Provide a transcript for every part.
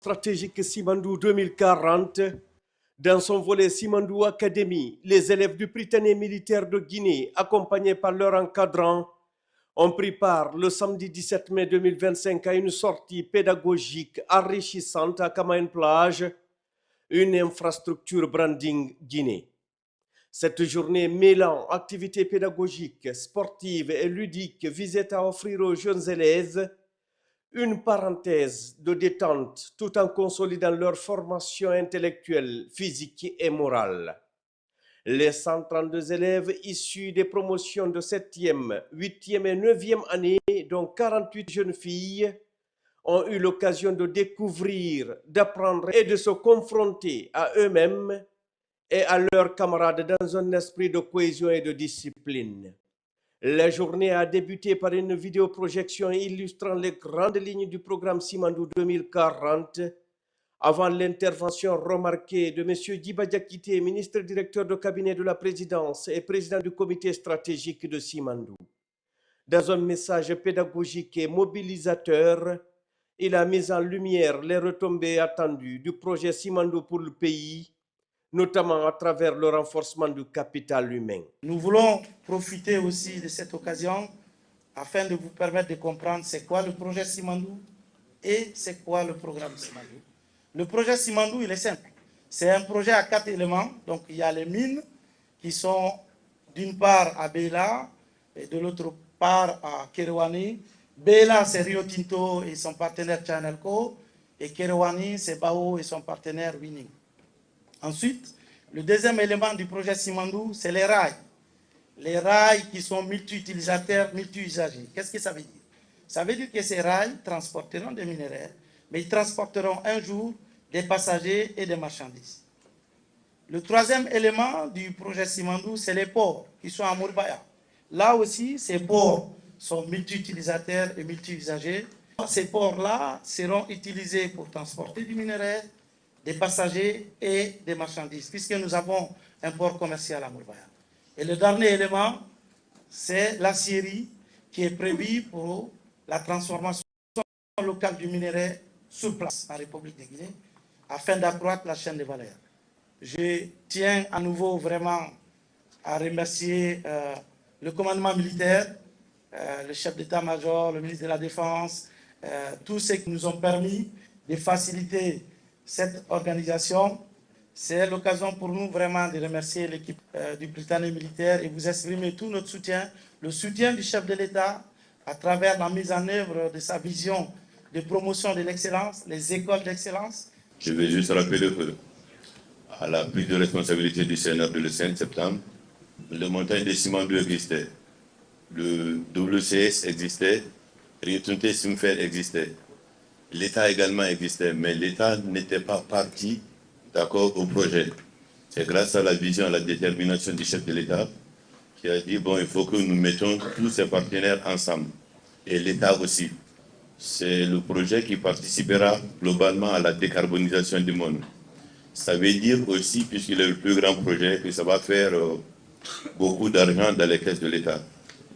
Stratégique Simandou 2040. Dans son volet Simandou Academy, les élèves du Prytanée militaire de Guinée, accompagnés par leurs encadrants, ont pris part le samedi 17 mai 2025 à une sortie pédagogique enrichissante à Kamaïn Plage, une infrastructure branding Guinée. Cette journée mêlant activités pédagogiques, sportives et ludiques visait à offrir aux jeunes élèves une parenthèse de détente tout en consolidant leur formation intellectuelle, physique et morale. Les 132 élèves issus des promotions de 7e, 8e et 9e année, dont 48 jeunes filles, ont eu l'occasion de découvrir, d'apprendre et de se confronter à eux-mêmes et à leurs camarades dans un esprit de cohésion et de discipline. La journée a débuté par une vidéoprojection illustrant les grandes lignes du programme Simandou 2040 avant l'intervention remarquée de M. Diba Diakité, ministre directeur de cabinet de la présidence et président du comité stratégique de Simandou. Dans un message pédagogique et mobilisateur, il a mis en lumière les retombées attendues du projet Simandou pour le pays, notamment à travers le renforcement du capital humain. Nous voulons profiter aussi de cette occasion afin de vous permettre de comprendre c'est quoi le projet Simandou et c'est quoi le programme Simandou. Le projet Simandou, il est simple. C'est un projet à 4 éléments. Donc il y a les mines qui sont d'une part à Bela et de l'autre part à Kerouani. Bela, c'est Rio Tinto et son partenaire Chanelco. Et Kerouani, c'est Bao et son partenaire Winning. Ensuite, le deuxième élément du projet Simandou, c'est les rails. Les rails qui sont multi-utilisateurs, multi-usagers. Qu'est-ce que ça veut dire? Ça veut dire que ces rails transporteront des minerais, mais ils transporteront un jour des passagers et des marchandises. Le troisième élément du projet Simandou, c'est les ports qui sont à Mourbaya. Là aussi, ces ports sont multi-utilisateurs et multi-usagers. Ces ports-là seront utilisés pour transporter du minerai, des passagers et des marchandises, puisque nous avons un port commercial à Mourbaya. Et le dernier élément, c'est l'acierie qui est prévue pour la transformation locale du minerai sur place en République de Guinée, afin d'accroître la chaîne de valeur. Je tiens à nouveau vraiment à remercier le commandement militaire, le chef d'état-major, le ministre de la Défense, tous ceux qui nous ont permis de faciliter cette organisation. C'est l'occasion pour nous vraiment de remercier l'équipe du Prytanée militaire et vous exprimer tout notre soutien, le soutien du chef de l'État à travers la mise en œuvre de sa vision de promotion de l'excellence, les écoles d'excellence. Je vais juste rappeler que à la prise de responsabilité du CNR le 5 septembre, le montagne des Simandou existait, le WCS existait, Rio Tinto Simfer existait, l'État également existait, mais l'État n'était pas parti d'accord au projet. C'est grâce à la vision, à la détermination du chef de l'État qui a dit, bon, il faut que nous mettions tous ces partenaires ensemble, et l'État aussi. C'est le projet qui participera globalement à la décarbonisation du monde. Ça veut dire aussi, puisqu'il est le plus grand projet, que ça va faire beaucoup d'argent dans les caisses de l'État.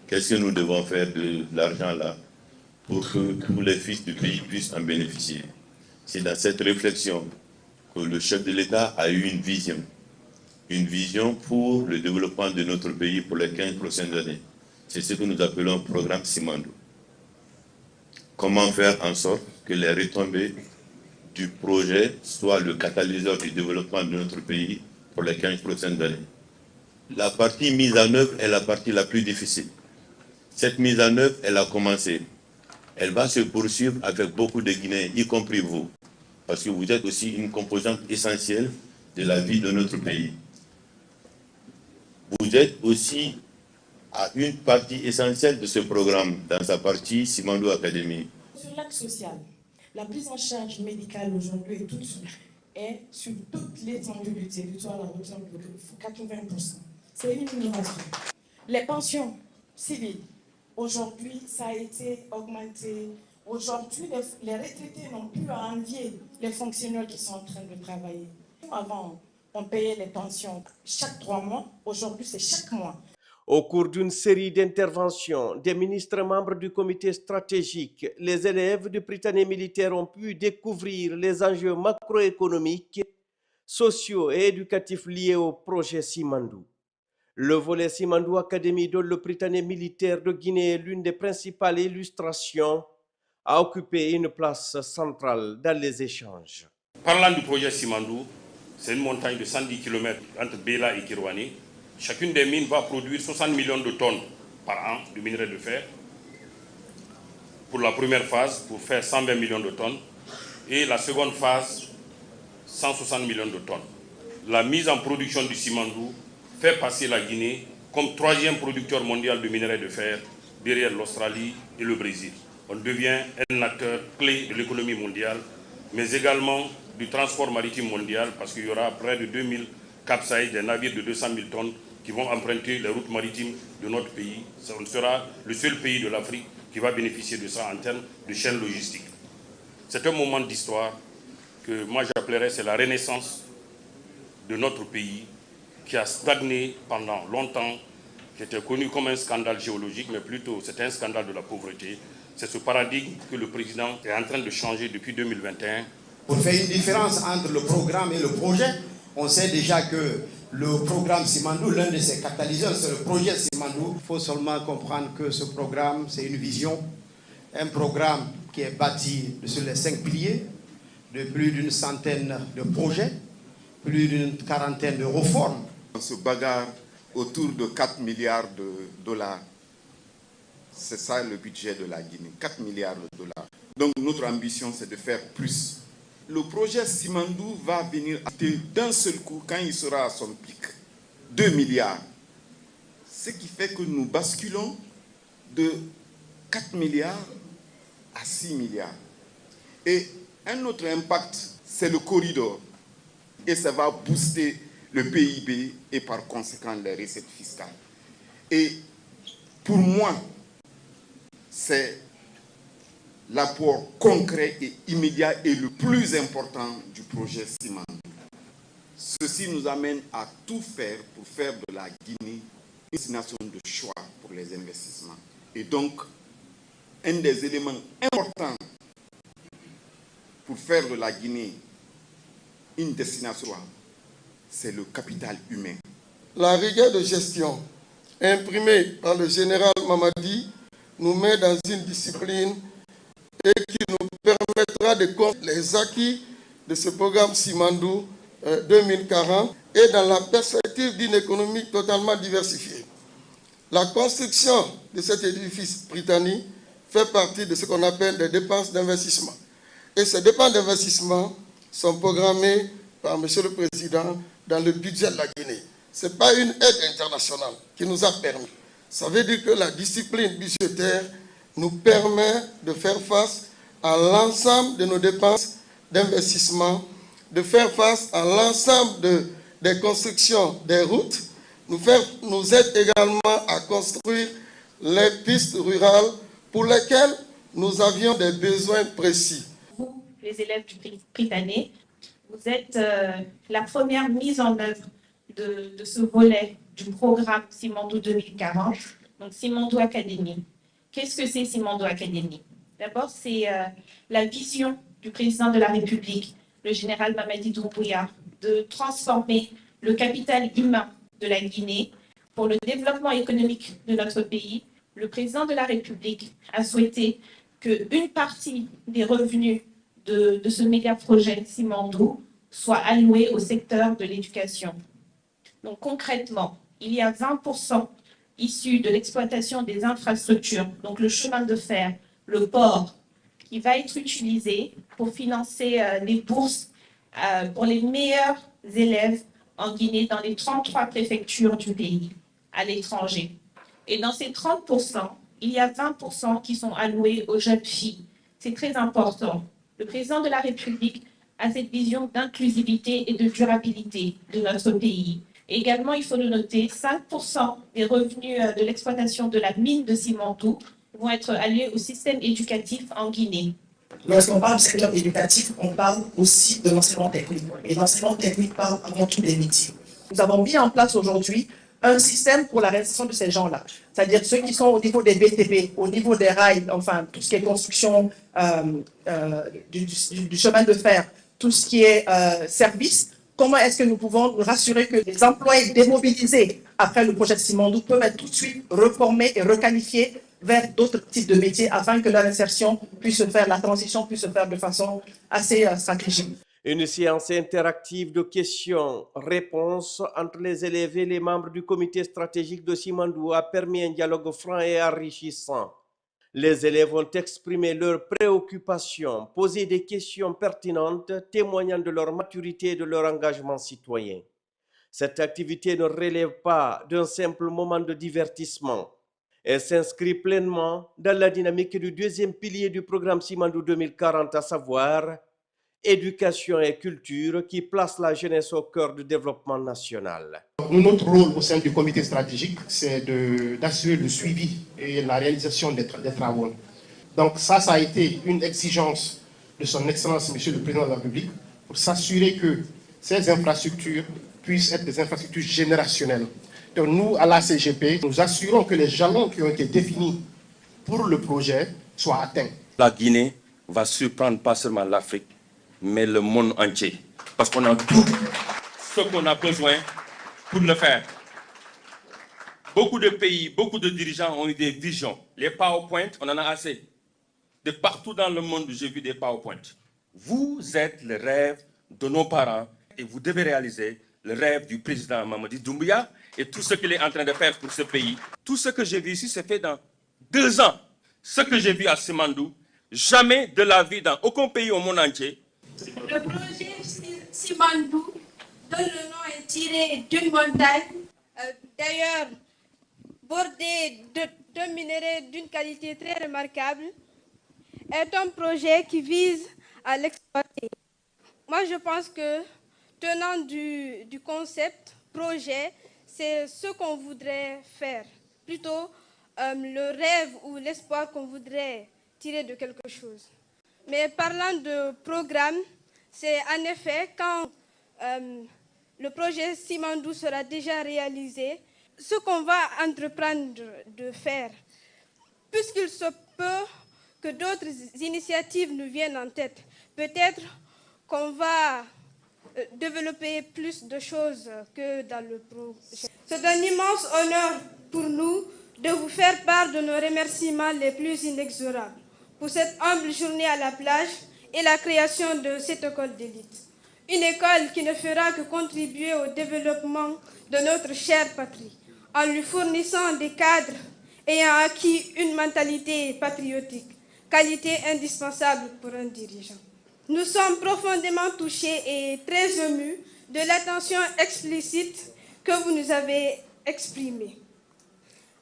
Qu'est-ce que nous devons faire de l'argent là pour que tous les fils du pays puissent en bénéficier? C'est dans cette réflexion que le chef de l'État a eu une vision pour le développement de notre pays pour les 15 prochaines années. C'est ce que nous appelons programme Simandou. Comment faire en sorte que les retombées du projet soient le catalyseur du développement de notre pays pour les 15 prochaines années. La partie mise en œuvre est la partie la plus difficile. Cette mise en œuvre, elle a commencé. Elle va se poursuivre avec beaucoup de Guinéens, y compris vous, parce que vous êtes aussi une composante essentielle de la vie de notre pays. Vous êtes aussi à une partie essentielle de ce programme, dans sa partie Simandou Academy. Sur l'axe social, la prise en charge médicale aujourd'hui est sur toutes les étendues du territoire à hauteur de 80%. C'est une innovation. Les pensions civiles, aujourd'hui, ça a été augmenté. Aujourd'hui, les retraités n'ont plus à envier les fonctionnaires qui sont en train de travailler. Avant, on payait les pensions chaque 3 mois. Aujourd'hui, c'est chaque mois. Au cours d'une série d'interventions, des ministres membres du comité stratégique, les élèves du Prytanée militaire ont pu découvrir les enjeux macroéconomiques, sociaux et éducatifs liés au projet Simandou. Le volet Simandou Academy, dont le Prytanée militaire de Guinée est l'une des principales illustrations, a occupé une place centrale dans les échanges. Parlant du projet Simandou, c'est une montagne de 110 km entre Bela et Kirwani. Chacune des mines va produire 60 millions de tonnes par an de minerai de fer. Pour la première phase, pour faire 120 millions de tonnes. Et la seconde phase, 160 millions de tonnes. La mise en production du Simandou fait passer la Guinée comme troisième producteur mondial de minerai de fer derrière l'Australie et le Brésil. On devient un acteur clé de l'économie mondiale, mais également du transport maritime mondial, parce qu'il y aura près de 2000 capsizes, des navires de 200 000 tonnes qui vont emprunter les routes maritimes de notre pays. On sera le seul pays de l'Afrique qui va bénéficier de ça en termes de chaîne logistique. C'est un moment d'histoire que moi j'appellerais, c'est la renaissance de notre pays qui a stagné pendant longtemps, qui était connu comme un scandale géologique, mais plutôt c'est un scandale de la pauvreté. C'est ce paradigme que le président est en train de changer depuis 2021. Pour faire une différence entre le programme et le projet, on sait déjà que le programme Simandou, l'un de ses catalyseurs, c'est le projet Simandou. Il faut seulement comprendre que ce programme, c'est une vision, un programme qui est bâti sur les 5 piliers, de plus d'une centaine de projets, plus d'une quarantaine de réformes. On se bagarre autour de 4 milliards de dollars. C'est ça le budget de la Guinée, 4 milliards de dollars. Donc notre ambition, c'est de faire plus. Le projet Simandou va venir d'un seul coup, quand il sera à son pic, 2 milliards. Ce qui fait que nous basculons de 4 milliards à 6 milliards. Et un autre impact, c'est le corridor. Et ça va booster le PIB et par conséquent les recettes fiscales. Et pour moi, c'est l'apport concret et immédiat et le plus important du projet Simandou. Ceci nous amène à tout faire pour faire de la Guinée une destination de choix pour les investissements. Et donc, un des éléments importants pour faire de la Guinée une destination, c'est le capital humain. La rigueur de gestion imprimée par le général Mamadi nous met dans une discipline et qui nous permettra de comprendre les acquis de ce programme Simandou 2040 et dans la perspective d'une économie totalement diversifiée. La construction de cet édifice britannique fait partie de ce qu'on appelle des dépenses d'investissement. Et ces dépenses d'investissement sont programmées par M. le Président dans le budget de la Guinée. Ce n'est pas une aide internationale qui nous a permis. Ça veut dire que la discipline budgétaire nous permet de faire face à l'ensemble de nos dépenses d'investissement, de faire face à l'ensemble des constructions des routes, nous aide également à construire les pistes rurales pour lesquelles nous avions des besoins précis. Vous, les élèves du Prytanée, vous êtes la première mise en œuvre de ce volet du programme Simandou 2040, donc Simandou Academy. Qu'est-ce que c'est Simandou Academy? D'abord, c'est la vision du président de la République, le général Mamadi Doumbouya, de transformer le capital humain de la Guinée pour le développement économique de notre pays. Le président de la République a souhaité qu'une partie des revenus de ce méga-projet Simandou soit allouée au secteur de l'éducation. Donc concrètement, il y a 20% issus de l'exploitation des infrastructures, donc le chemin de fer, le port, qui va être utilisé pour financer les bourses pour les meilleurs élèves en Guinée dans les 33 préfectures du pays, à l'étranger. Et dans ces 30%, il y a 20% qui sont alloués aux jeunes filles. C'est très important. Le président de la République a cette vision d'inclusivité et de durabilité de notre pays. Et également, il faut le noter, 5% des revenus de l'exploitation de la mine de Simandou vont être alloués au système éducatif en Guinée. Lorsqu'on parle du secteur éducatif, on parle aussi de l'enseignement technique. Et l'enseignement technique parle avant tout des métiers. Nous avons mis en place aujourd'hui un système pour la réalisation de ces gens-là. C'est-à-dire ceux qui sont au niveau des BTP, au niveau des rails, enfin tout ce qui est construction du chemin de fer, tout ce qui est service. Comment est-ce que nous pouvons nous rassurer que les employés démobilisés après le projet de Simandou peuvent être tout de suite reformés et requalifiés vers d'autres types de métiers afin que leur insertion puisse se faire, la transition puisse se faire de façon assez stratégique. Une séance interactive de questions-réponses entre les élèves et les membres du comité stratégique de Simandou a permis un dialogue franc et enrichissant. Les élèves ont exprimé leurs préoccupations, posé des questions pertinentes, témoignant de leur maturité et de leur engagement citoyen. Cette activité ne relève pas d'un simple moment de divertissement. Elle s'inscrit pleinement dans la dynamique du deuxième pilier du programme Simandou 2040, à savoir éducation et culture, qui place la jeunesse au cœur du développement national. Notre rôle au sein du comité stratégique, c'est d'assurer le suivi et la réalisation des travaux. Donc ça a été une exigence de son Excellence, Monsieur le Président de la République, pour s'assurer que ces infrastructures puissent être des infrastructures générationnelles. Donc nous, à la CGP, nous assurons que les jalons qui ont été définis pour le projet soient atteints. La Guinée va surprendre pas seulement l'Afrique, mais le monde entier. Parce qu'on a tout ce qu'on a besoin pour le faire. Beaucoup de pays, beaucoup de dirigeants ont eu des visions. Les PowerPoint, on en a assez. De partout dans le monde, j'ai vu des PowerPoint. Vous êtes le rêve de nos parents et vous devez réaliser le rêve du président Mamadi Doumbouya et tout ce qu'il est en train de faire pour ce pays. Tout ce que j'ai vu ici, c'est fait dans 2 ans. Ce que j'ai vu à Simandou, jamais de la vie dans aucun pays au monde entier. Le projet Simandou, dont le nom est tiré d'une montagne, d'ailleurs bordée de minéraux d'une qualité très remarquable, est un projet qui vise à l'exploiter. Moi, je pense que, tenant du concept projet, c'est ce qu'on voudrait faire, plutôt le rêve ou l'espoir qu'on voudrait tirer de quelque chose. Mais parlant de programme, c'est en effet quand le projet Simandou sera déjà réalisé, ce qu'on va entreprendre de faire, puisqu'il se peut que d'autres initiatives nous viennent en tête. Peut-être qu'on va développer plus de choses que dans le projet. C'est un immense honneur pour nous de vous faire part de nos remerciements les plus inexorables pour cette humble journée à la plage et la création de cette école d'élite. Une école qui ne fera que contribuer au développement de notre chère patrie, en lui fournissant des cadres ayant acquis une mentalité patriotique, qualité indispensable pour un dirigeant. Nous sommes profondément touchés et très émus de l'attention explicite que vous nous avez exprimée.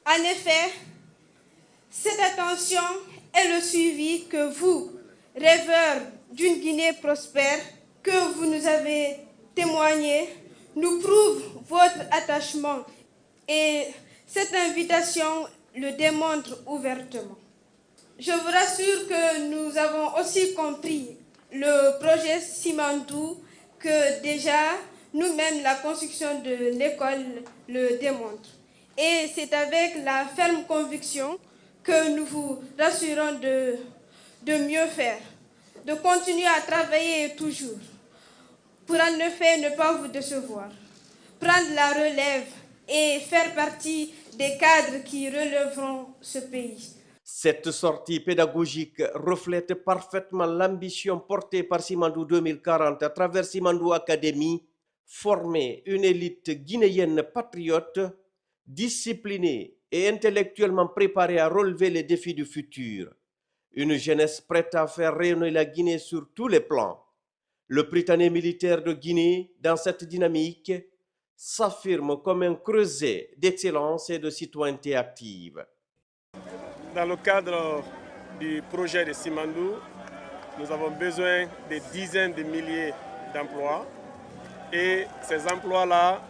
En effet, cette attention et le suivi que vous, rêveurs d'une Guinée prospère, que vous nous avez témoigné, nous prouvent votre attachement et cette invitation le démontre ouvertement. Je vous rassure que nous avons aussi compris le projet Simandou, que déjà nous-mêmes la construction de l'école le démontre. Et c'est avec la ferme conviction que nous vous rassurons de mieux faire, de continuer à travailler toujours, pour en effet ne pas vous décevoir, prendre la relève et faire partie des cadres qui relèveront ce pays. Cette sortie pédagogique reflète parfaitement l'ambition portée par Simandou 2040 à travers Simandou Academy, former une élite guinéenne patriote, disciplinée et intellectuellement préparée à relever les défis du futur. Une jeunesse prête à faire rayonner la Guinée sur tous les plans. Le Prytanée militaire de Guinée, dans cette dynamique, s'affirme comme un creuset d'excellence et de citoyenneté active. Dans le cadre du projet de Simandou, nous avons besoin de dizaines de milliers d'emplois. Et ces emplois-là,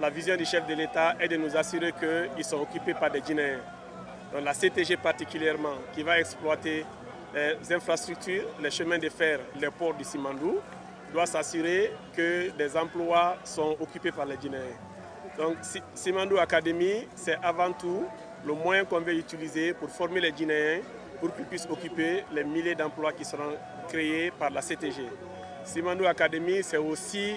la vision du chef de l'État est de nous assurer qu'ils sont occupés par des Guinéens. Donc la CTG particulièrement, qui va exploiter les infrastructures, les chemins de fer, les ports du Simandou, doit s'assurer que des emplois sont occupés par les Guinéens. Donc Simandou Academy, c'est avant tout le moyen qu'on veut utiliser pour former les Guinéens pour qu'ils puissent occuper les milliers d'emplois qui seront créés par la CTG. Simandou Academy, c'est aussi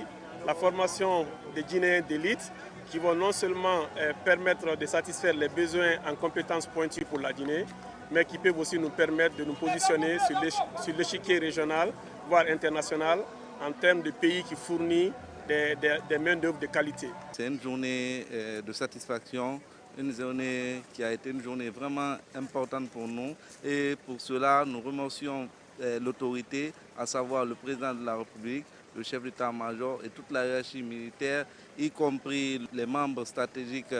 la formation des Guinéens d'élite qui vont non seulement permettre de satisfaire les besoins en compétences pointues pour la Guinée, mais qui peuvent aussi nous permettre de nous positionner sur l'échiquier régional, voire international, en termes de pays qui fournissent des main-d'œuvre de qualité. C'est une journée de satisfaction, une journée qui a été une journée vraiment importante pour nous. Et pour cela, nous remercions l'autorité, à savoir le président de la République, le chef d'état-major et toute la hiérarchie militaire, y compris les membres stratégiques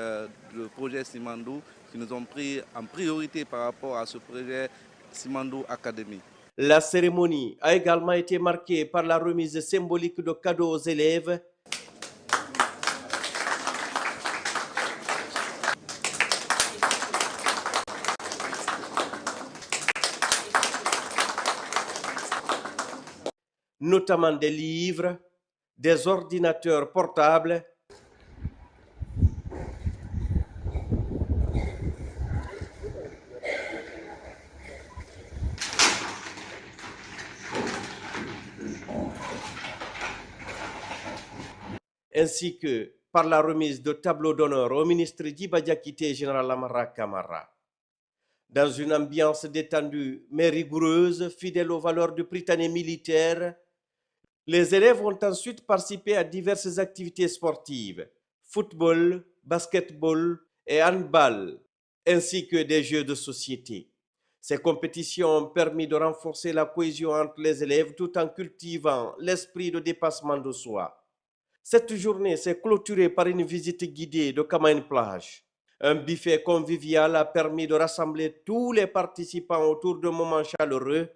du projet Simandou, qui nous ont pris en priorité par rapport à ce projet Simandou Academy. La cérémonie a également été marquée par la remise symbolique de cadeaux aux élèves. Notamment des livres, des ordinateurs portables, ainsi que par la remise de tableaux d'honneur au ministre Djiba Diakité et général Amara Kamara. Dans une ambiance détendue mais rigoureuse, fidèle aux valeurs du Prytanée militaire, les élèves ont ensuite participé à diverses activités sportives, football, basketball et handball, ainsi que des jeux de société. Ces compétitions ont permis de renforcer la cohésion entre les élèves tout en cultivant l'esprit de dépassement de soi. Cette journée s'est clôturée par une visite guidée de Kamain Plage. Un buffet convivial a permis de rassembler tous les participants autour d'un moment chaleureux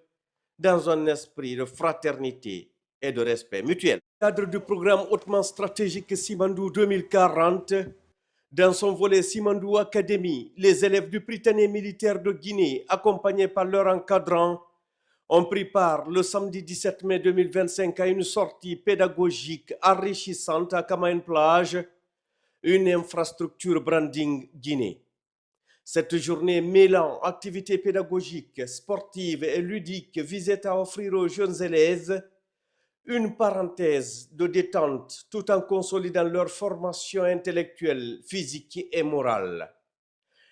dans un esprit de fraternité et de respect mutuel. Cadre du programme hautement stratégique Simandou 2040, dans son volet Simandou Academy, les élèves du Prytanée militaire de Guinée, accompagnés par leurs encadrants, ont pris part le samedi 17 mai 2025 à une sortie pédagogique enrichissante à Kamain Plage, une infrastructure branding Guinée. Cette journée mêlant activités pédagogiques, sportives et ludiques visait à offrir aux jeunes élèves une parenthèse de détente tout en consolidant leur formation intellectuelle, physique et morale.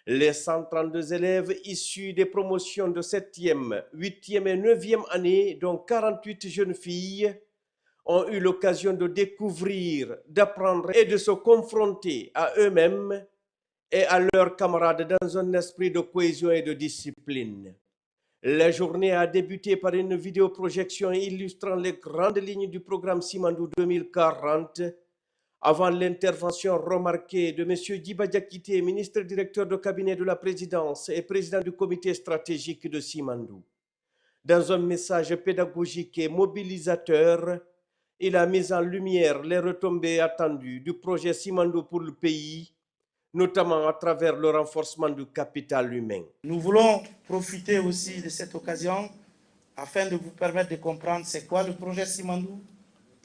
Les 132 élèves issus des promotions de 7e, 8e et 9e année, dont 48 jeunes filles, ont eu l'occasion de découvrir, d'apprendre et de se confronter à eux-mêmes et à leurs camarades dans un esprit de cohésion et de discipline. La journée a débuté par une vidéoprojection illustrant les grandes lignes du programme Simandou 2040 avant l'intervention remarquée de M. Djiba Diakité, ministre directeur de cabinet de la présidence et président du comité stratégique de Simandou. Dans un message pédagogique et mobilisateur, il a mis en lumière les retombées attendues du projet Simandou pour le pays, notamment à travers le renforcement du capital humain. Nous voulons profiter aussi de cette occasion afin de vous permettre de comprendre c'est quoi le projet Simandou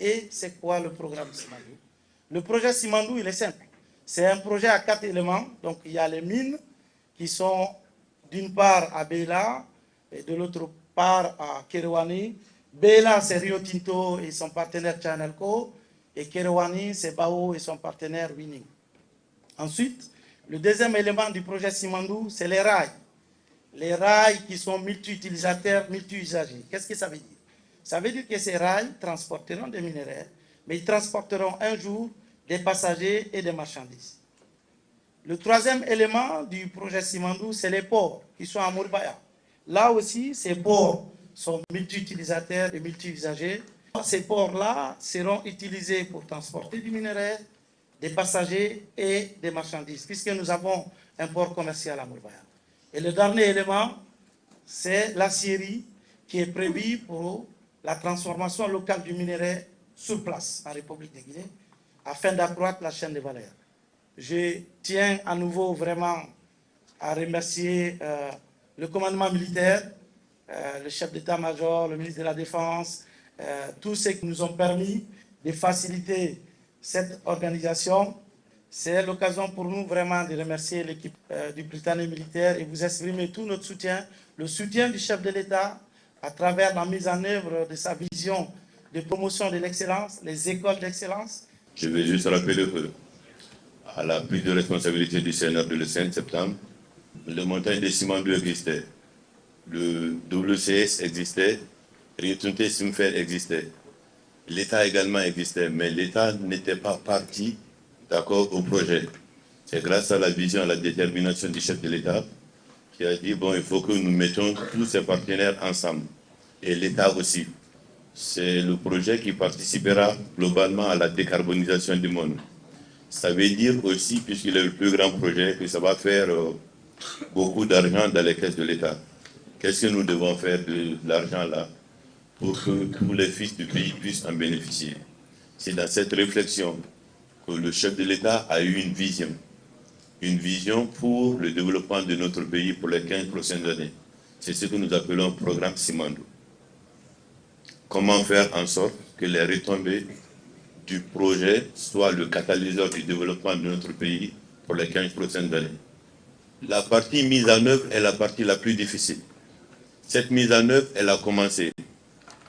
et c'est quoi le programme Simandou. Le projet Simandou, il est simple. C'est un projet à 4 éléments. Donc, il y a les mines qui sont d'une part à Bela et de l'autre part à Kerouani. Bela, c'est Rio Tinto et son partenaire Chanelco. Et Kerouani, c'est Bao et son partenaire Winning. Ensuite, le deuxième élément du projet Simandou, c'est les rails. Les rails qui sont multi-utilisateurs, multi-usagers. Qu'est-ce que ça veut dire? Ça veut dire que ces rails transporteront des minerais, mais ils transporteront un jour des passagers et des marchandises. Le troisième élément du projet Simandou, c'est les ports qui sont à Mourbaya. Là aussi, ces ports sont multi-utilisateurs et multi-usagers. Ces ports-là seront utilisés pour transporter du minerai, des passagers et des marchandises, puisque nous avons un port commercial à Mourbaya. Et le dernier élément, c'est l'acierie qui est prévue pour la transformation locale du minerai sur place en République de Guinée, afin d'accroître la chaîne de valeur. Je tiens à nouveau vraiment à remercier le commandement militaire, le chef d'état-major, le ministre de la Défense, tous ceux qui nous ont permis de faciliter cette organisation. C'est l'occasion pour nous vraiment de remercier l'équipe du Prytanée militaire et vous exprimer tout notre soutien, le soutien du chef de l'État à travers la mise en œuvre de sa vision de promotion de l'excellence, les écoles d'excellence. Je vais juste rappeler que, à la prise de responsabilité du CNRD le 5 septembre, le montant des Simandou existait, le WCS existait, Retourné Simfer existait, l'État également existait, mais l'État n'était pas parti d'accord au projet. C'est grâce à la vision, à la détermination du chef de l'État qui a dit, bon, il faut que nous mettions tous ces partenaires ensemble. Et l'État aussi. C'est le projet qui participera globalement à la décarbonisation du monde. Ça veut dire aussi, puisqu'il est le plus grand projet, que ça va faire beaucoup d'argent dans les caisses de l'État. Qu'est-ce que nous devons faire de l'argent là pour que tous les fils du pays puissent en bénéficier? C'est dans cette réflexion que le chef de l'État a eu une vision pour le développement de notre pays pour les 15 prochaines années. C'est ce que nous appelons programme Simandou. Comment faire en sorte que les retombées du projet soient le catalyseur du développement de notre pays pour les 15 prochaines années. La partie mise en œuvre est la partie la plus difficile. Cette mise en œuvre, elle a commencé.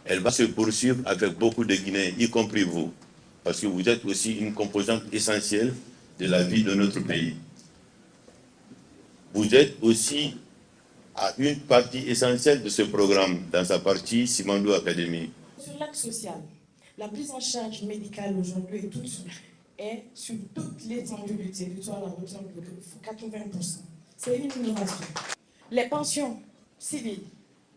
Elle va se poursuivre avec beaucoup de Guinéens, y compris vous, parce que vous êtes aussi une composante essentielle de la vie de notre pays. Vous êtes aussi à une partie essentielle de ce programme, dans sa partie Simandou Academy. Sur l'axe social, la prise en charge médicale aujourd'hui est sur toute l'étendue du territoire à hauteur de 80%. C'est une innovation. Les pensions civiles,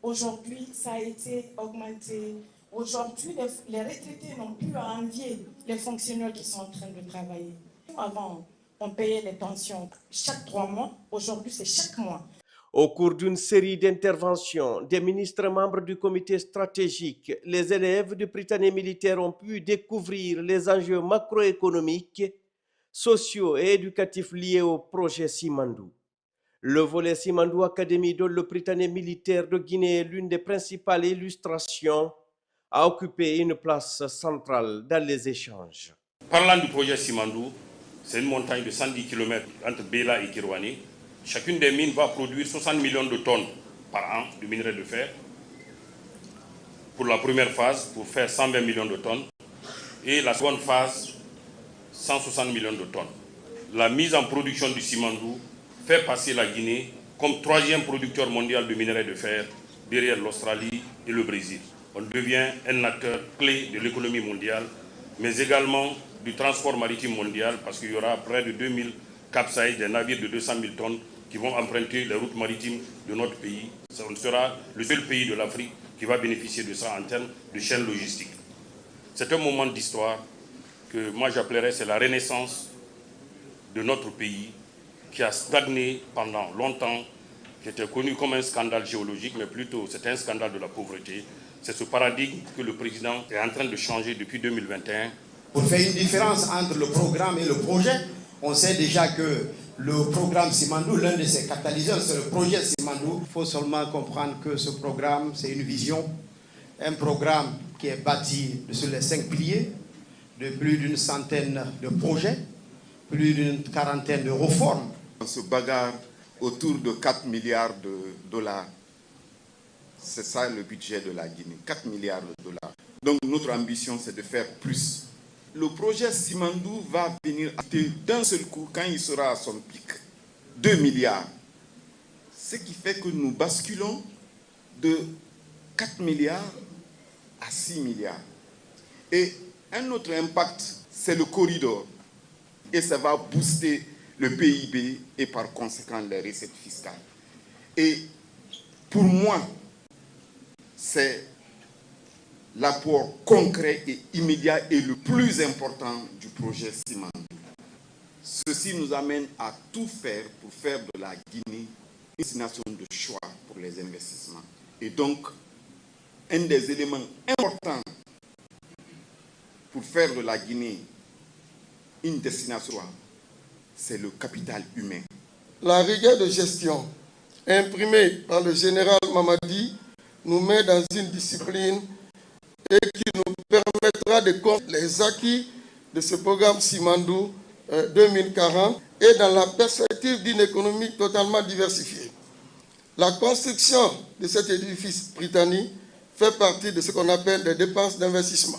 aujourd'hui, ça a été augmenté. Aujourd'hui, les retraités n'ont plus à envier les fonctionnaires qui sont en train de travailler. Avant, on payait les pensions chaque 3 mois. Aujourd'hui, c'est chaque mois. Au cours d'une série d'interventions, des ministres membres du comité stratégique, les élèves du Prytanée militaire ont pu découvrir les enjeux macroéconomiques, sociaux et éducatifs liés au projet Simandou. Le volet Simandou Academy, dont le Prytanée militaire de Guinée est l'une des principales illustrations, a occupé une place centrale dans les échanges. Parlant du projet Simandou, c'est une montagne de 110 km entre Bela et Kirwani. Chacune des mines va produire 60 millions de tonnes par an de minerai de fer. Pour la première phase, pour faire 120 millions de tonnes. Et la seconde phase, 160 millions de tonnes. La mise en production du Simandou fait passer la Guinée comme 3e producteur mondial de minerai de fer derrière l'Australie et le Brésil. On devient un acteur clé de l'économie mondiale, mais également du transport maritime mondial, parce qu'il y aura près de 2000 capsizes, des navires de 200 000 tonnes qui vont emprunter les routes maritimes de notre pays. On sera le seul pays de l'Afrique qui va bénéficier de ça en termes de chaîne logistique. C'est un moment d'histoire que moi j'appellerais, c'est la renaissance de notre pays qui a stagné pendant longtemps, qui était connu comme un scandale géologique, mais plutôt c'est un scandale de la pauvreté. C'est ce paradigme que le président est en train de changer depuis 2021. Pour faire une différence entre le programme et le projet, on sait déjà que le programme Simandou, l'un de ses catalyseurs, c'est le projet Simandou. Il faut seulement comprendre que ce programme, c'est une vision, un programme qui est bâti sur les 5 piliers, de plus d'une centaine de projets, plus d'une quarantaine de réformes. On se bagarre autour de 4 milliards de dollars. C'est ça le budget de la Guinée, 4 milliards de dollars. Donc notre ambition, c'est de faire plus. Le projet Simandou va venir d'un seul coup, quand il sera à son pic, 2 milliards. Ce qui fait que nous basculons de 4 milliards à 6 milliards. Et un autre impact, c'est le corridor. Et ça va booster le PIB et par conséquent les recettes fiscales. Et pour moi, c'est l'apport concret et immédiat et le plus important du projet Simandou. Ceci nous amène à tout faire pour faire de la Guinée une destination de choix pour les investissements. Et donc, un des éléments importants pour faire de la Guinée une destination, c'est le capital humain. La rigueur de gestion imprimée par le général Mamadi nous met dans une discipline et qui nous permettra de comprendre les acquis de ce programme Simandou 2040 et dans la perspective d'une économie totalement diversifiée. La construction de cet édifice britannique fait partie de ce qu'on appelle des dépenses d'investissement.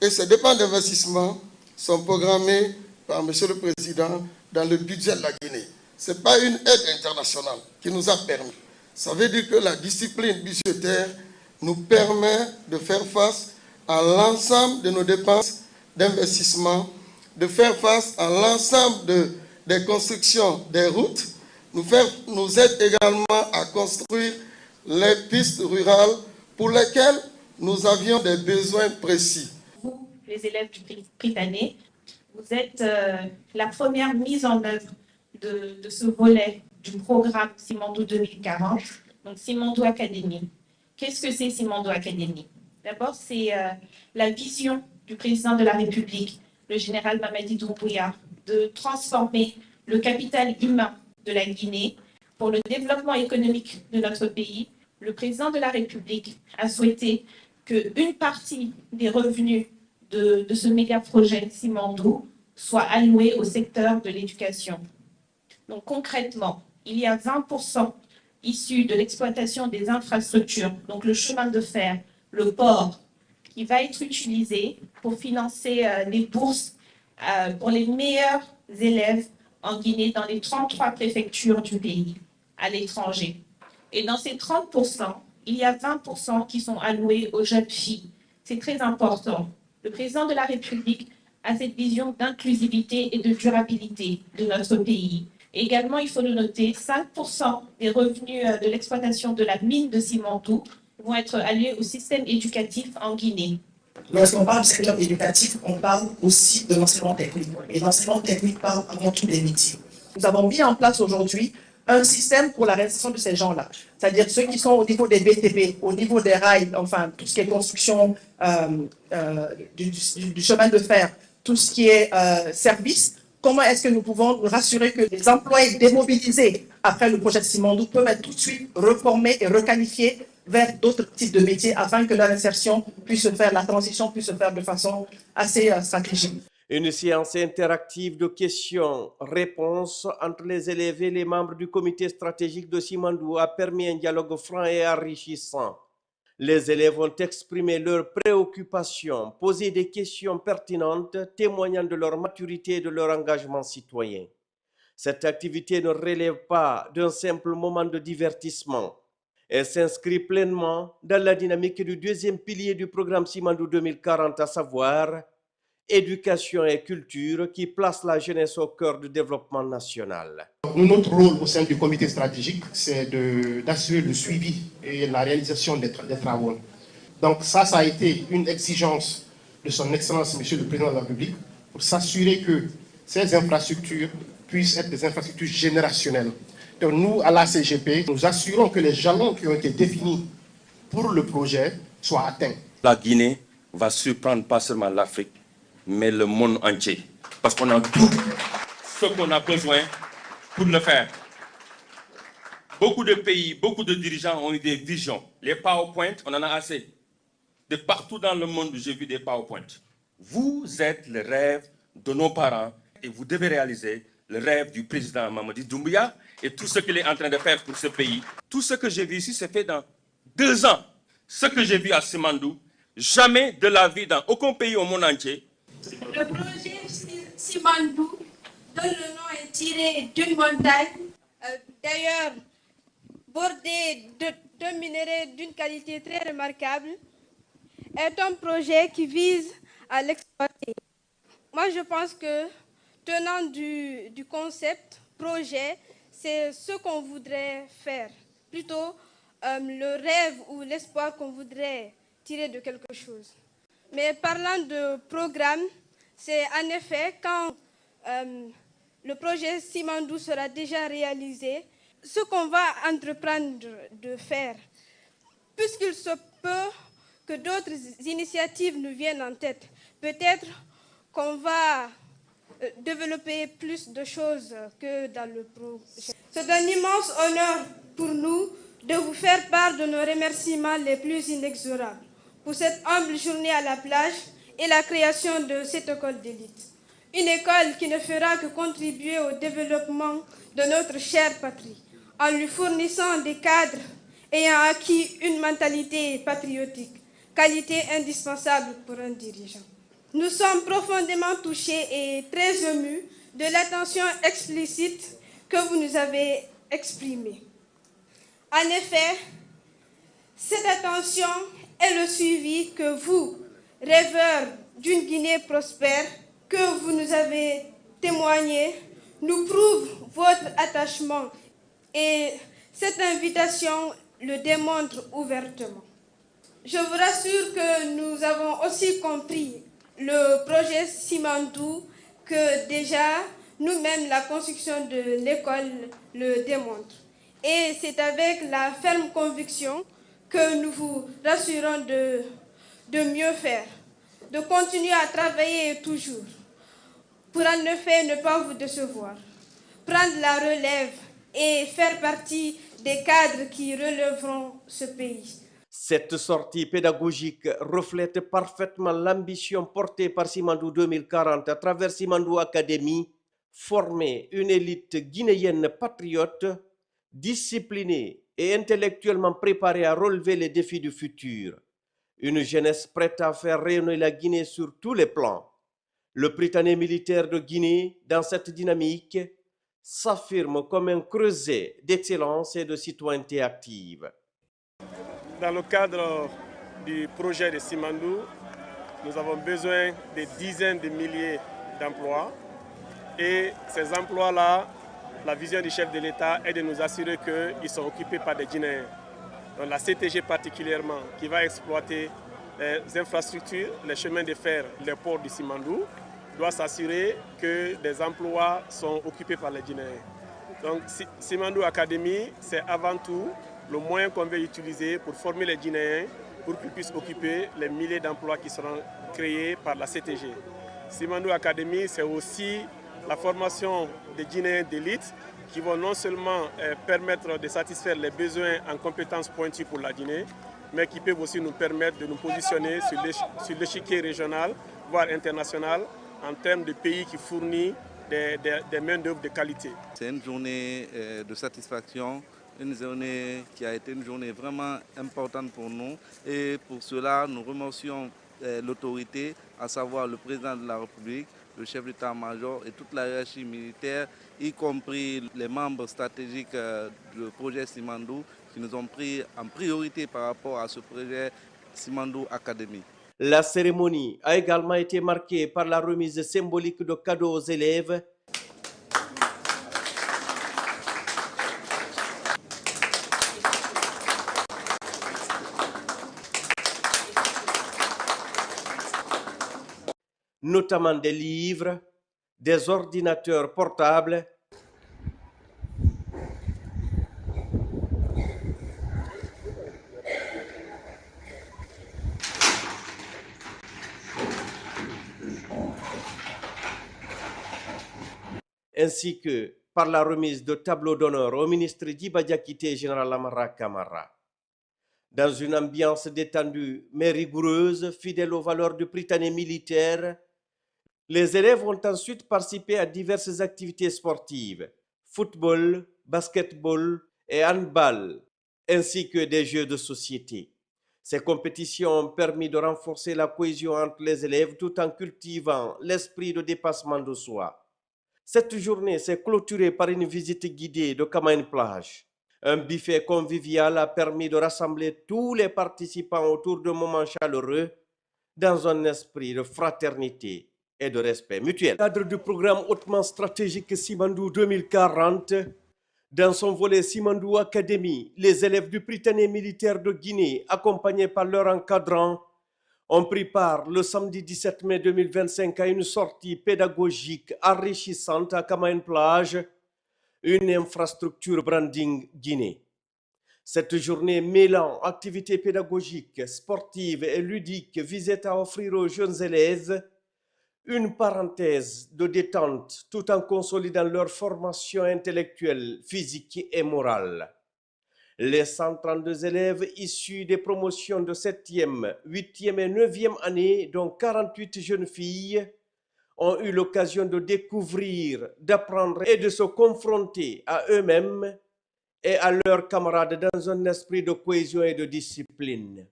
Et ces dépenses d'investissement sont programmées par M. le Président dans le budget de la Guinée. Ce n'est pas une aide internationale qui nous a permis. Ça veut dire que la discipline budgétaire nous permet de faire face à l'ensemble de nos dépenses d'investissement, de faire face à l'ensemble des constructions des routes, nous aide également à construire les pistes rurales pour lesquelles nous avions des besoins précis. Vous, les élèves du Britannique, vous êtes la première mise en œuvre de ce volet du programme Simandou 2040, donc Simandou Academy. Qu'est-ce que c'est Simandou Academy? D'abord, c'est la vision du président de la République, le général Mamadi Doumbouya, de transformer le capital humain de la Guinée pour le développement économique de notre pays. Le président de la République a souhaité qu'une partie des revenus de ce méga-projet Simandou soit allouée au secteur de l'éducation. Donc concrètement, il y a 20% issus de l'exploitation des infrastructures, donc le chemin de fer, le port, qui va être utilisé pour financer les bourses pour les meilleurs élèves en Guinée dans les 33 préfectures du pays, à l'étranger. Et dans ces 30%, il y a 20% qui sont alloués aux jeunes filles. C'est très important. Le président de la République a cette vision d'inclusivité et de durabilité de notre pays. Également, il faut le noter, 5% des revenus de l'exploitation de la mine de Simandou vont être alloués au système éducatif en Guinée. Lorsqu'on parle du secteur éducatif, on parle aussi de l'enseignement technique. Et l'enseignement technique parle avant tout des métiers. Nous avons mis en place aujourd'hui un système pour la réinsertion de ces gens-là. C'est-à-dire ceux qui sont au niveau des BTP, au niveau des rails, enfin tout ce qui est construction du chemin de fer, tout ce qui est service. Comment est-ce que nous pouvons nous rassurer que les employés démobilisés après le projet de Simandou peuvent être tout de suite reformés et requalifiés vers d'autres types de métiers afin que leur insertion puisse se faire, la transition puisse se faire de façon assez stratégique. Une séance interactive de questions-réponses entre les élèves et les membres du comité stratégique de Simandou a permis un dialogue franc et enrichissant. Les élèves ont exprimé leurs préoccupations, posé des questions pertinentes, témoignant de leur maturité et de leur engagement citoyen. Cette activité ne relève pas d'un simple moment de divertissement. Elle s'inscrit pleinement dans la dynamique du deuxième pilier du programme Simandou 2040, à savoir éducation et culture, qui place la jeunesse au cœur du développement national. Notre rôle au sein du comité stratégique, c'est d'assurer le suivi et la réalisation des travaux. Donc ça a été une exigence de son Excellence, Monsieur le Président de la République, pour s'assurer que ces infrastructures puissent être des infrastructures générationnelles. Donc nous, à la CGP, nous assurons que les jalons qui ont été définis pour le projet soient atteints. La Guinée va surprendre pas seulement l'Afrique, mais le monde entier. Parce qu'on a tout ce qu'on a besoin pour le faire. Beaucoup de pays, beaucoup de dirigeants ont eu des visions. Les PowerPoint, on en a assez. De partout dans le monde, j'ai vu des PowerPoint. Vous êtes le rêve de nos parents et vous devez réaliser le rêve du président Mamadi Doumbouya et tout ce qu'il est en train de faire pour ce pays. Tout ce que j'ai vu ici, c'est fait dans 2 ans. Ce que j'ai vu à Simandou, jamais de la vie dans aucun pays au monde entier. Le projet Simandou, dont le nom est tiré d'une montagne, d'ailleurs bordée de minerais d'une qualité très remarquable, est un projet qui vise à l'exploiter. Moi, je pense que, tenant du concept projet, c'est ce qu'on voudrait faire, plutôt le rêve ou l'espoir qu'on voudrait tirer de quelque chose. Mais parlant de programme, c'est en effet quand le projet Simandou sera déjà réalisé, ce qu'on va entreprendre de faire, puisqu'il se peut que d'autres initiatives nous viennent en tête. Peut-être qu'on va développer plus de choses que dans le projet. C'est un immense honneur pour nous de vous faire part de nos remerciements les plus inexorables pour cette humble journée à la plage et la création de cette école d'élite. Une école qui ne fera que contribuer au développement de notre chère patrie, en lui fournissant des cadres ayant acquis une mentalité patriotique, qualité indispensable pour un dirigeant. Nous sommes profondément touchés et très émus de l'attention explicite que vous nous avez exprimée. En effet, cette attention est le suivi que vous, rêveurs d'une Guinée prospère, que vous nous avez témoigné, nous prouve votre attachement et cette invitation le démontre ouvertement. Je vous rassure que nous avons aussi compris le projet Simandou, que déjà nous-mêmes la construction de l'école le démontre. Et c'est avec la ferme conviction que nous vous rassurons de mieux faire, de continuer à travailler toujours, pour en effet ne pas vous décevoir, prendre la relève et faire partie des cadres qui relèveront ce pays. Cette sortie pédagogique reflète parfaitement l'ambition portée par Simandou 2040 à travers Simandou Academy, former une élite guinéenne patriote, disciplinée et intellectuellement préparée à relever les défis du futur. Une jeunesse prête à faire rayonner la Guinée sur tous les plans. Le Prytanée militaire de Guinée, dans cette dynamique, s'affirme comme un creuset d'excellence et de citoyenneté active. Dans le cadre du projet de Simandou, nous avons besoin de dizaines de milliers d'emplois. Et ces emplois-là, la vision du chef de l'État est de nous assurer qu'ils sont occupés par des Guinéens. Donc la CTG particulièrement, qui va exploiter les infrastructures, les chemins de fer, les ports du Simandou, doit s'assurer que des emplois sont occupés par les Guinéens. Donc Simandou Academy, c'est avant tout le moyen qu'on veut utiliser pour former les Guinéens pour qu'ils puissent occuper les milliers d'emplois qui seront créés par la CTG. Simandou Academy, c'est aussi la formation des Guinéens d'élite qui vont non seulement permettre de satisfaire les besoins en compétences pointues pour la Guinée, mais qui peuvent aussi nous permettre de nous positionner sur l'échiquier régional, voire international, en termes de pays qui fournissent des main-d'œuvre de qualité. C'est une journée de satisfaction, une journée qui a été une journée vraiment importante pour nous. Et pour cela, nous remercions l'autorité, à savoir le président de la République, le chef d'état-major et toute la hiérarchie militaire, y compris les membres stratégiques du projet Simandou, qui nous ont pris en priorité par rapport à ce projet Simandou Academy. La cérémonie a également été marquée par la remise symbolique de cadeaux aux élèves, notamment des livres, des ordinateurs portables, ainsi que par la remise de tableaux d'honneur au ministre Djiba Diakité et général Amara Kamara. Dans une ambiance détendue mais rigoureuse, fidèle aux valeurs du Prytanée militaire, les élèves ont ensuite participé à diverses activités sportives, football, basketball et handball, ainsi que des jeux de société. Ces compétitions ont permis de renforcer la cohésion entre les élèves tout en cultivant l'esprit de dépassement de soi. Cette journée s'est clôturée par une visite guidée de Kamain Plage. Un buffet convivial a permis de rassembler tous les participants autour d'un moment chaleureux dans un esprit de fraternité et de respect mutuel. Dans le cadre du programme hautement stratégique Simandou 2040, dans son volet Simandou Academy, les élèves du Prytanée militaire de Guinée, accompagnés par leurs encadrants, ont pris part le samedi 17 mai 2025 à une sortie pédagogique enrichissante à Kamain Plage, une infrastructure branding Guinée. Cette journée mêlant activités pédagogiques, sportives et ludiques visait à offrir aux jeunes élèves une parenthèse de détente tout en consolidant leur formation intellectuelle, physique et morale. Les 132 élèves issus des promotions de 7e, 8e et 9e année, dont 48 jeunes filles, ont eu l'occasion de découvrir, d'apprendre et de se confronter à eux-mêmes et à leurs camarades dans un esprit de cohésion et de discipline.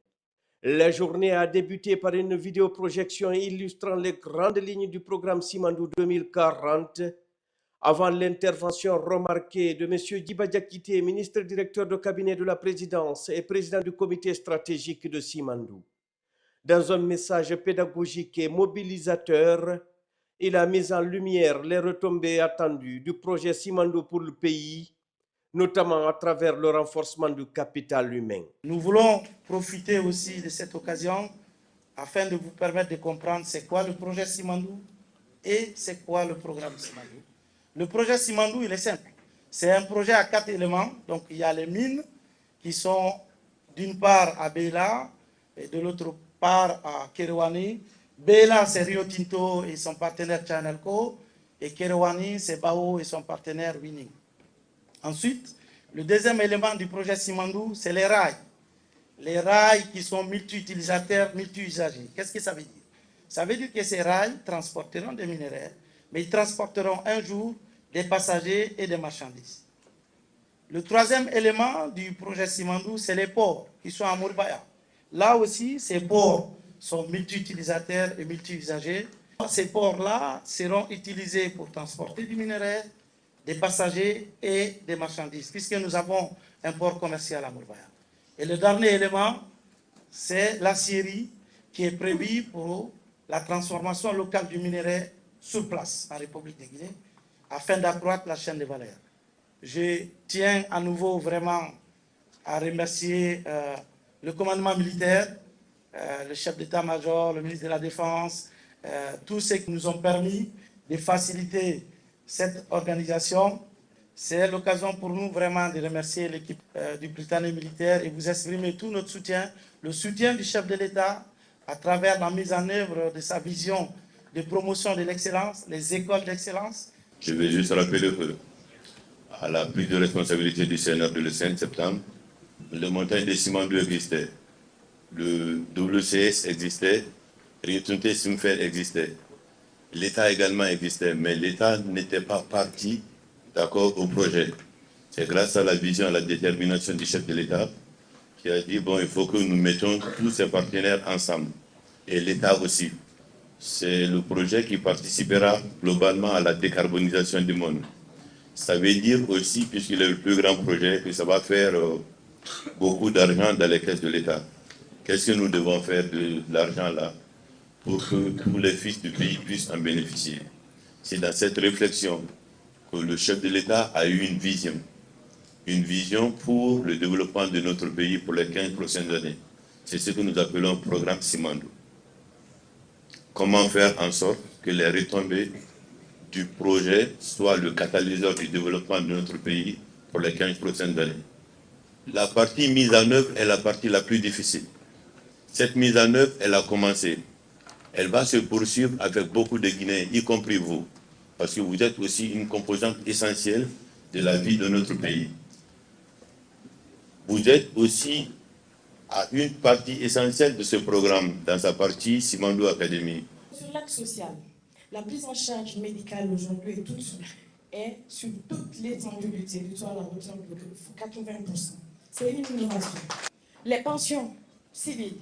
La journée a débuté par une vidéoprojection illustrant les grandes lignes du programme Simandou 2040 avant l'intervention remarquée de M. Djiba Diakité, ministre directeur de cabinet de la présidence et président du comité stratégique de Simandou. Dans un message pédagogique et mobilisateur, il a mis en lumière les retombées attendues du projet Simandou pour le pays, notamment à travers le renforcement du capital humain. Nous voulons profiter aussi de cette occasion afin de vous permettre de comprendre c'est quoi le projet Simandou et c'est quoi le programme Simandou. Le projet Simandou, il est simple. C'est un projet à 4 éléments. Donc, il y a les mines qui sont d'une part à Beila et de l'autre part à Kerouani. Beila, c'est Rio Tinto et son partenaire Chanelco. Et Kerouani, c'est Bao et son partenaire Winning. Ensuite, le deuxième élément du projet Simandou, c'est les rails. Les rails qui sont multi-utilisateurs, multi-usagers. Qu'est-ce que ça veut dire? Ça veut dire que ces rails transporteront des minerais, mais ils transporteront un jour des passagers et des marchandises. Le troisième élément du projet Simandou, c'est les ports qui sont à Mourbaya. Là aussi, ces ports sont multi-utilisateurs et multi-usagers. Ces ports-là seront utilisés pour transporter du minerai, des passagers et des marchandises, puisque nous avons un port commercial à Mourbaya. Et le dernier élément, c'est l'acierie qui est prévue pour la transformation locale du minerai sur place en République de Guinée, afin d'accroître la chaîne de valeur. Je tiens à nouveau vraiment à remercier le commandement militaire, le chef d'état-major, le ministre de la Défense, tous ceux qui nous ont permis de faciliter cette organisation. C'est l'occasion pour nous vraiment de remercier l'équipe du Britannique militaire et vous exprimer tout notre soutien, le soutien du chef de l'État à travers la mise en œuvre de sa vision de promotion de l'excellence, les écoles d'excellence. Je vais juste rappeler que, à la prise de responsabilité du CNR le 5 septembre, le montant des Simandou existait, le WCS existait, Rietunte Simfer existait, l'État également existait, mais l'État n'était pas parti d'accord au projet. C'est grâce à la vision, à la détermination du chef de l'État qui a dit, bon, il faut que nous mettons tous ces partenaires ensemble, et l'État aussi. C'est le projet qui participera globalement à la décarbonisation du monde. Ça veut dire aussi, puisqu'il est le plus grand projet, que ça va faire beaucoup d'argent dans les caisses de l'État. Qu'est-ce que nous devons faire de l'argent là pour que tous les fils du pays puissent en bénéficier? C'est dans cette réflexion que le chef de l'État a eu une vision pour le développement de notre pays pour les 15 prochaines années. C'est ce que nous appelons programme Simandou. Comment faire en sorte que les retombées du projet soient le catalyseur du développement de notre pays pour les 15 prochaines années. La partie mise en œuvre est la partie la plus difficile. Cette mise en œuvre, elle a commencé. Elle va se poursuivre avec beaucoup de Guinéens, y compris vous, parce que vous êtes aussi une composante essentielle de la vie de notre pays. Vous êtes aussi à une partie essentielle de ce programme, dans sa partie Simandou Academy. Sur l'axe social, la prise en charge médicale aujourd'hui est sur toute l'étendue du territoire à hauteur de 80%. C'est une innovation. Les pensions civiles,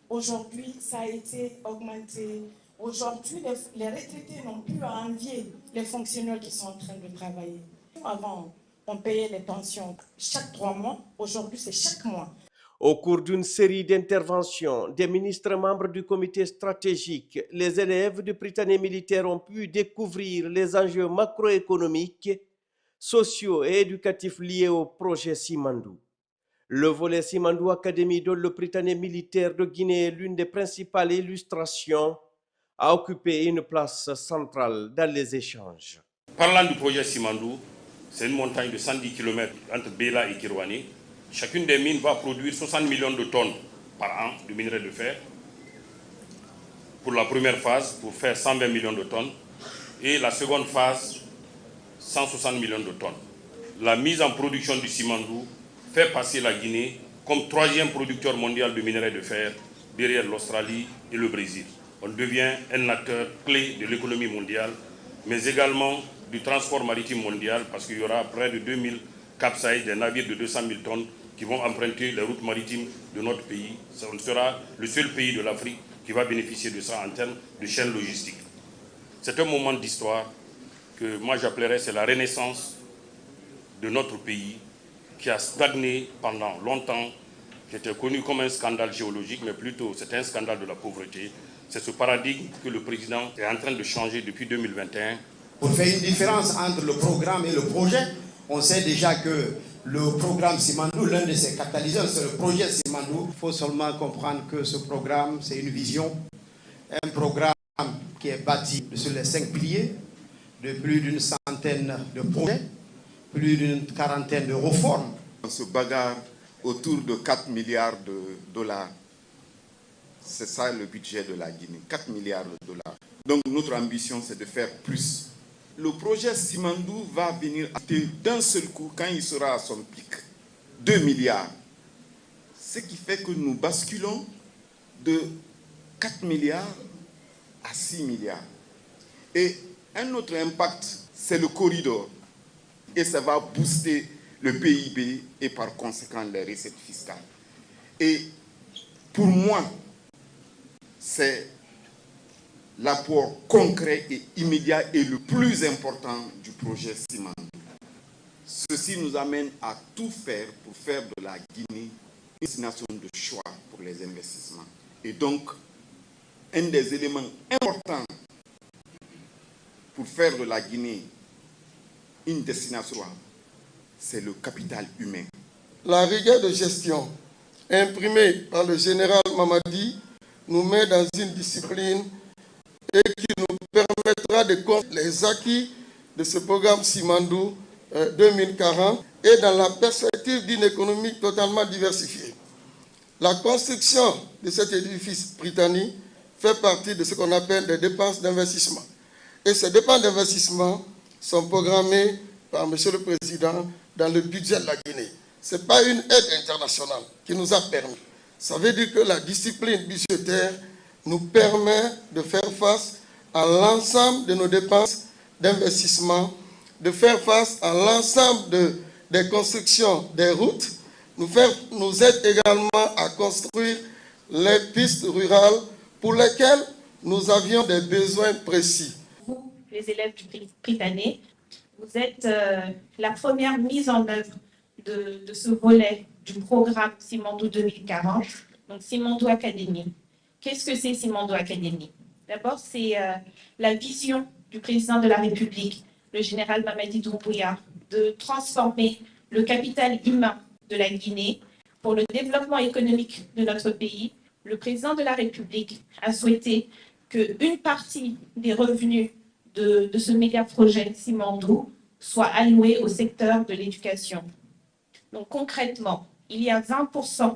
aujourd'hui, ça a été augmenté. Aujourd'hui, les retraités n'ont plus à envier les fonctionnaires qui sont en train de travailler. Avant, on payait les pensions chaque 3 mois. Aujourd'hui, c'est chaque mois. Au cours d'une série d'interventions, des ministres membres du comité stratégique, les élèves du Britannique militaire ont pu découvrir les enjeux macroéconomiques, sociaux et éducatifs liés au projet Simandou. Le volet Simandou Academy, dont le Britannique militaire de Guinée est l'une des principales illustrations, a occupé une place centrale dans les échanges. Parlant du projet Simandou, c'est une montagne de 110 km entre Beila et Kerouani. Chacune des mines va produire 60 millions de tonnes par an de minerai de fer. Pour la première phase, pour faire 120 millions de tonnes. Et la seconde phase, 160 millions de tonnes. La mise en production du Simandou fait passer la Guinée comme 3e producteur mondial de minerai de fer derrière l'Australie et le Brésil. on devient un acteur clé de l'économie mondiale, mais également du transport maritime mondial, parce qu'il y aura près de 2000 capsizes, des navires de 200 000 tonnes qui vont emprunter les routes maritimes de notre pays. On sera le seul pays de l'Afrique qui va bénéficier de ça en termes de chaîne logistique. C'est un moment d'histoire que moi j'appellerais, c'est la renaissance de notre pays qui a stagné pendant longtemps, qui était connu comme un scandale géologique, mais plutôt c'est un scandale de la pauvreté. C'est ce paradigme que le président est en train de changer depuis 2021. Pour faire une différence entre le programme et le projet, on sait déjà que le programme Simandou, l'un de ses catalyseurs, c'est le projet Simandou. Il faut seulement comprendre que ce programme, c'est une vision, un programme qui est bâti sur les 5 piliers, de plus d'une centaine de projets, plus d'une quarantaine de réformes. On se bagarre autour de 4 milliards de dollars. C'est ça le budget de la Guinée, 4 milliards de dollars. Donc notre ambition, c'est de faire plus. Le projet Simandou va venir d'un seul coup, quand il sera à son pic, 2 milliards. Ce qui fait que nous basculons de 4 milliards à 6 milliards. Et un autre impact, c'est le corridor. Et ça va booster le PIB et par conséquent les recettes fiscales. Et pour moi, c'est l'apport concret et immédiat et le plus important du projet Simandou. Ceci nous amène à tout faire pour faire de la Guinée une destination de choix pour les investissements. Et donc, un des éléments importants pour faire de la Guinée une destination, c'est le capital humain. La rigueur de gestion imprimée par le général Mamadi nous met dans une discipline et qui nous permettra de comprendre les acquis de ce programme Simandou 2040 et dans la perspective d'une économie totalement diversifiée. La construction de cet édifice britannique fait partie de ce qu'on appelle des dépenses d'investissement. Et ces dépenses d'investissement sont programmées par M. le Président dans le budget de la Guinée. Ce n'est pas une aide internationale qui nous a permis. Ça veut dire que la discipline budgétaire nous permet de faire face à l'ensemble de nos dépenses d'investissement, de faire face à l'ensemble des constructions des routes, nous aide également à construire les pistes rurales pour lesquelles nous avions des besoins précis. Vous, les élèves du Britannique, vous êtes la première mise en œuvre de ce volet du programme Simandou 2040, donc Simandou Academy. Qu'est-ce que c'est Simandou Academy? D'abord, c'est la vision du président de la République, le général Mamadi Doumbouya, de transformer le capital humain de la Guinée pour le développement économique de notre pays. Le président de la République a souhaité qu'une partie des revenus de ce méga-projet Simandou soit allouée au secteur de l'éducation. Donc concrètement, il y a 20%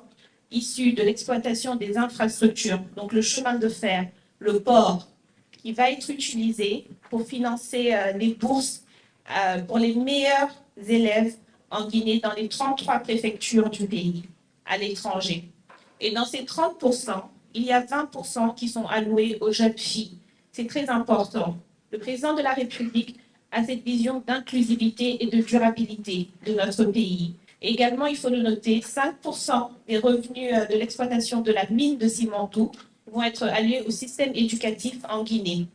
issus de l'exploitation des infrastructures, donc le chemin de fer, le port, qui va être utilisé pour financer les bourses pour les meilleurs élèves en Guinée dans les 33 préfectures du pays, à l'étranger. Et dans ces 30%, il y a 20% qui sont alloués aux jeunes filles. C'est très important. Le président de la République a cette vision d'inclusivité et de durabilité de notre pays. Et également, il faut le noter, 5% des revenus de l'exploitation de la mine de Simandou vont être alloués au système éducatif en Guinée.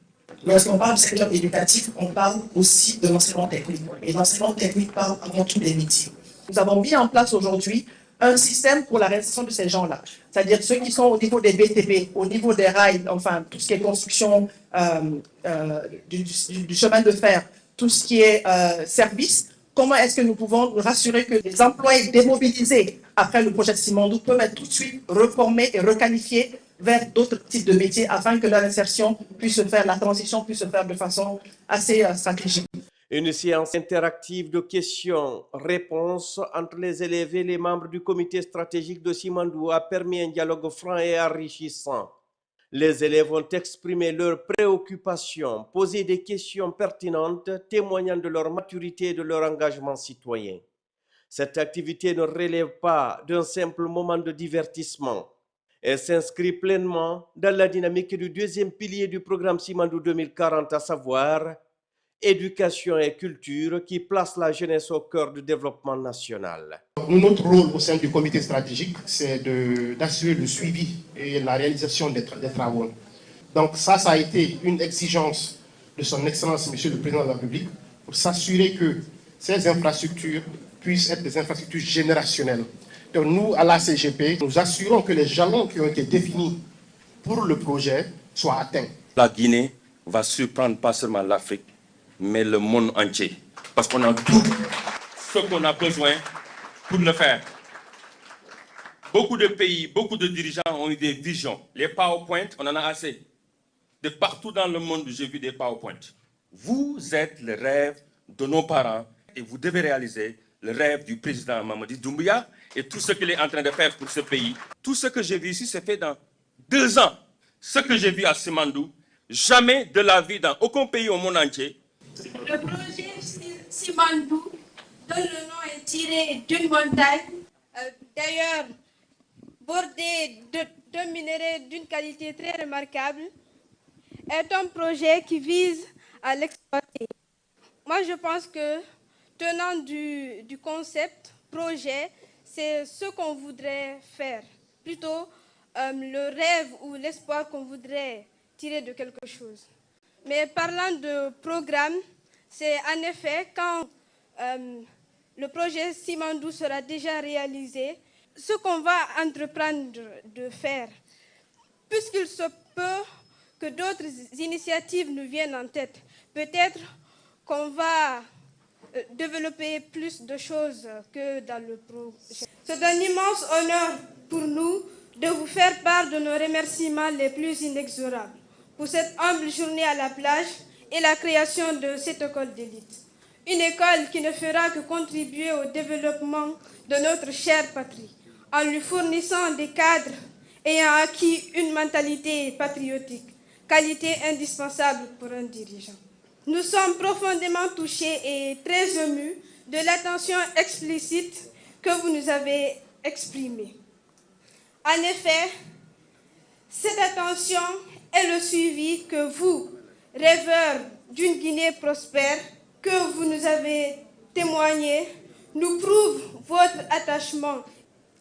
Lorsqu'on parle du secteur éducatif, on parle aussi de l'enseignement technique. Et l'enseignement technique parle avant tout des métiers. Nous avons mis en place aujourd'hui un système pour la réinsertion de ces gens-là. C'est-à-dire ceux qui sont au niveau des BTP, au niveau des rails, enfin tout ce qui est construction du chemin de fer, tout ce qui est service. Comment est-ce que nous pouvons nous rassurer que les employés démobilisés après le projet de Simandou peuvent être tout de suite reformés et requalifiés vers d'autres types de métiers afin que leur insertion puisse se faire, la transition puisse se faire de façon assez stratégique. Une séance interactive de questions-réponses entre les élèves et les membres du comité stratégique de Simandou a permis un dialogue franc et enrichissant. Les élèves ont exprimé leurs préoccupations, posé des questions pertinentes, témoignant de leur maturité et de leur engagement citoyen. Cette activité ne relève pas d'un simple moment de divertissement. Elle s'inscrit pleinement dans la dynamique du deuxième pilier du programme Simandou 2040, à savoir éducation et culture, qui place la jeunesse au cœur du développement national. Notre rôle au sein du comité stratégique, c'est d'assurer le suivi et la réalisation des travaux. Donc ça a été une exigence de son Excellence, Monsieur le Président de la République, pour s'assurer que ces infrastructures puissent être des infrastructures générationnelles. Donc nous, à la CGP, nous assurons que les jalons qui ont été définis pour le projet soient atteints. La Guinée va surprendre pas seulement l'Afrique, mais le monde entier. Parce qu'on a tout ce qu'on a besoin pour le faire. Beaucoup de pays, beaucoup de dirigeants ont eu des visions. Les PowerPoint, on en a assez. De partout dans le monde, j'ai vu des PowerPoint. Vous êtes le rêve de nos parents et vous devez réaliser le rêve du président Mamadi Doumbouya et tout ce qu'il est en train de faire pour ce pays. Tout ce que j'ai vu ici, c'est fait dans 2 ans. Ce que j'ai vu à Simandou, jamais de la vie dans aucun pays au monde entier. Le projet Simandou, dont le nom est tiré d'une montagne, d'ailleurs bordée de minerais d'une qualité très remarquable, est un projet qui vise à l'exploiter. Moi, je pense que, tenant du concept projet, c'est ce qu'on voudrait faire, plutôt le rêve ou l'espoir qu'on voudrait tirer de quelque chose. Mais parlant de programme, c'est en effet quand le projet Simandou sera déjà réalisé, ce qu'on va entreprendre de faire, puisqu'il se peut que d'autres initiatives nous viennent en tête. Peut-être qu'on va développer plus de choses que dans le projet. C'est un immense honneur pour nous de vous faire part de nos remerciements les plus inexorables pour cette humble journée à la plage et la création de cette école d'élite. Une école qui ne fera que contribuer au développement de notre chère patrie, en lui fournissant des cadres ayant acquis une mentalité patriotique, qualité indispensable pour un dirigeant. Nous sommes profondément touchés et très émus de l'attention explicite que vous nous avez exprimée. En effet, cette attention est le suivi que vous, rêveurs d'une Guinée prospère, que vous nous avez témoigné, nous prouve votre attachement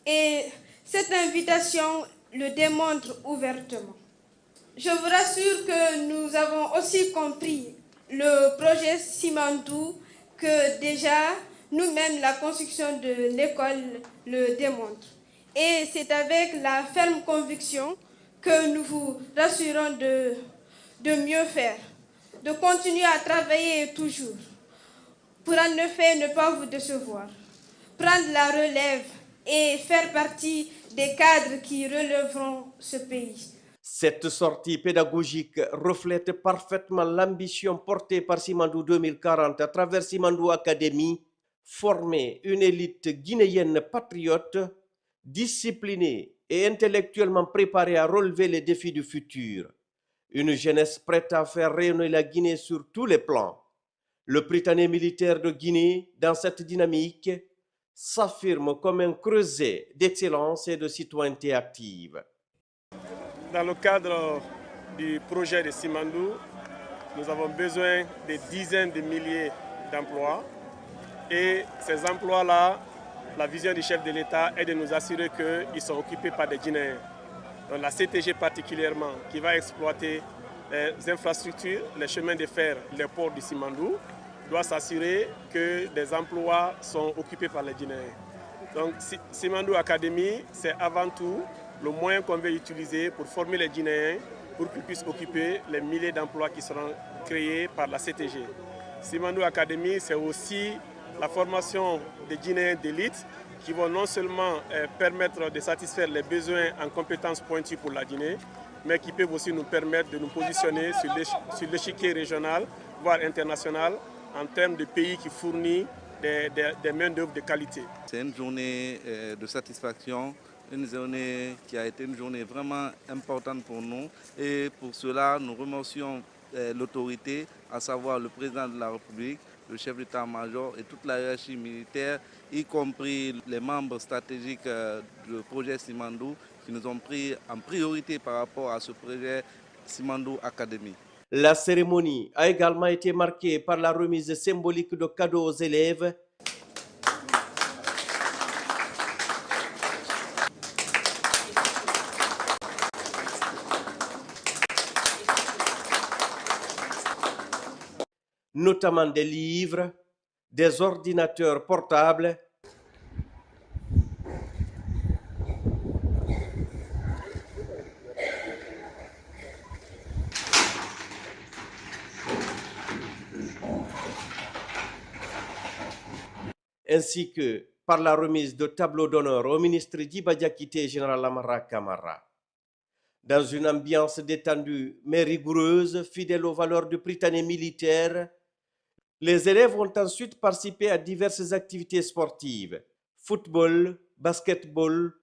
et cette invitation le démontre ouvertement. Je vous rassure que nous avons aussi compris le projet Simandou, que déjà nous-mêmes la construction de l'école le démontre. Et c'est avec la ferme conviction que nous vous rassurons de mieux faire, de continuer à travailler toujours, pour en effet ne pas vous décevoir, prendre la relève et faire partie des cadres qui relèveront ce pays. Cette sortie pédagogique reflète parfaitement l'ambition portée par Simandou 2040 à travers Simandou Academy, former une élite guinéenne patriote, disciplinée et intellectuellement préparée à relever les défis du futur. Une jeunesse prête à faire rayonner la Guinée sur tous les plans. Le Prytanée militaire de Guinée, dans cette dynamique, s'affirme comme un creuset d'excellence et de citoyenneté active. Dans le cadre du projet de Simandou, nous avons besoin de dizaines de milliers d'emplois. Et ces emplois-là, la vision du chef de l'État est de nous assurer qu'ils sont occupés par des Guinéens. Donc la CTG particulièrement, qui va exploiter les infrastructures, les chemins de fer, les ports du Simandou, doit s'assurer que des emplois sont occupés par les Guinéens. Donc Simandou Academy, c'est avant tout le moyen qu'on veut utiliser pour former les Guinéens pour qu'ils puissent occuper les milliers d'emplois qui seront créés par la CTG. Simandou Academy, c'est aussi la formation des Guinéens d'élite qui vont non seulement permettre de satisfaire les besoins en compétences pointues pour la Guinée, mais qui peuvent aussi nous permettre de nous positionner sur l'échiquier régional, voire international, en termes de pays qui fournissent des main-d'œuvre de qualité. C'est une journée de satisfaction, une journée qui a été une journée vraiment importante pour nous. Et pour cela, nous remercions l'autorité, à savoir le président de la République, le chef d'état-major et toute la hiérarchie militaire, y compris les membres stratégiques du projet Simandou qui nous ont pris en priorité par rapport à ce projet Simandou Academy. La cérémonie a également été marquée par la remise symbolique de cadeaux aux élèves. Notamment des livres, des ordinateurs portables, ainsi que par la remise de tableaux d'honneur au ministre Djiba Diakité et général Amara Kamara. Dans une ambiance détendue mais rigoureuse, fidèle aux valeurs du Prytanée militaire, les élèves ont ensuite participé à diverses activités sportives, football, basketball,